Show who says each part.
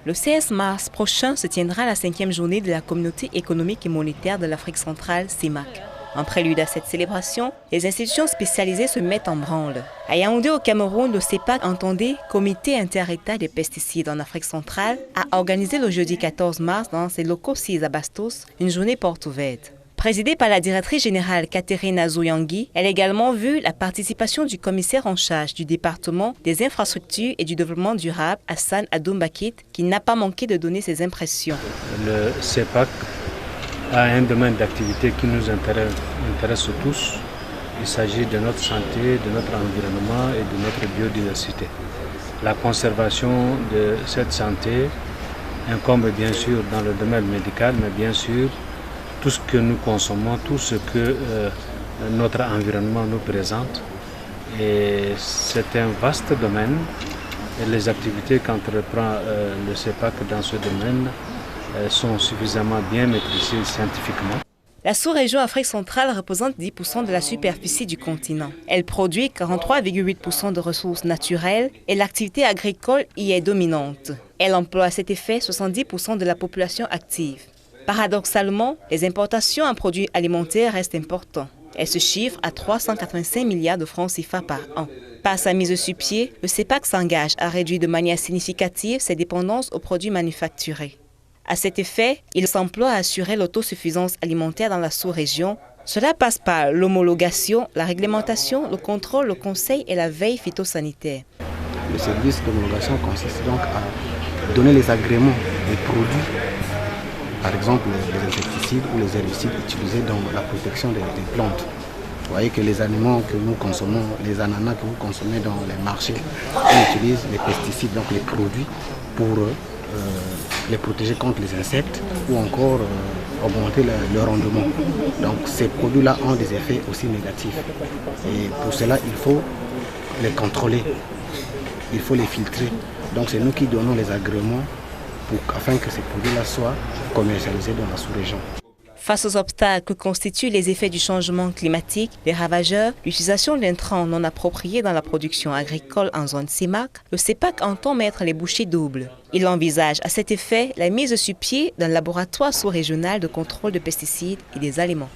Speaker 1: Le 16 mars prochain se tiendra la 5e journée de la Communauté économique et monétaire de l'Afrique centrale, CEMAC. En prélude à cette célébration, les institutions spécialisées se mettent en branle. À Yaoundé, au Cameroun, le CEPAC, entendé Comité inter-État des pesticides en Afrique centrale, a organisé le jeudi 14 mars dans ses locaux 6 à Bastos une journée porte ouverte. Présidée par la directrice générale Catherine Azouyangui, elle a également vu la participation du commissaire en charge du département des infrastructures et du développement durable, Hassan Adoumbakit, qui n'a pas manqué de donner ses impressions.
Speaker 2: Le CEPAC a un domaine d'activité qui nous intéresse tous. Il s'agit de notre santé, de notre environnement et de notre biodiversité. La conservation de cette santé incombe bien sûr dans le domaine médical, mais bien sûr tout ce que nous consommons, tout ce que notre environnement nous présente. Et c'est un vaste domaine et les activités qu'entreprend le CEPAC dans ce domaine sont suffisamment bien maîtrisées scientifiquement.
Speaker 1: La sous-région Afrique centrale représente 10% de la superficie du continent. Elle produit 43,8% de ressources naturelles et l'activité agricole y est dominante. Elle emploie à cet effet 70% de la population active. Paradoxalement, les importations en produits alimentaires restent importantes. Elles se chiffrent à 385 milliards de francs CFA par an. Par sa mise sur pied, le CEPAC s'engage à réduire de manière significative ses dépendances aux produits manufacturés. À cet effet, il s'emploie à assurer l'autosuffisance alimentaire dans la sous-région. Cela passe par l'homologation, la réglementation, le contrôle, le conseil et la veille phytosanitaire.
Speaker 3: Le service d'homologation consiste donc à donner les agréments des produits, par exemple les insecticides ou les herbicides utilisés dans la protection des plantes. Vous voyez que les aliments que nous consommons, les ananas que vous consommez dans les marchés, on utilise les pesticides, donc les produits pour les protéger contre les insectes ou encore augmenter leur rendement. Donc ces produits-là ont des effets aussi négatifs. Et pour cela, il faut les contrôler, il faut les filtrer. Donc c'est nous qui donnons les agréments afin que ces produits-là soient commercialisés dans la sous-région.
Speaker 1: Face aux obstacles que constituent les effets du changement climatique, les ravageurs, l'utilisation d'intrants non appropriés dans la production agricole en zone CEMAC, le CEPAC entend mettre les bouchées doubles. Il envisage à cet effet la mise sur pied d'un laboratoire sous-régional de contrôle de pesticides et des aliments.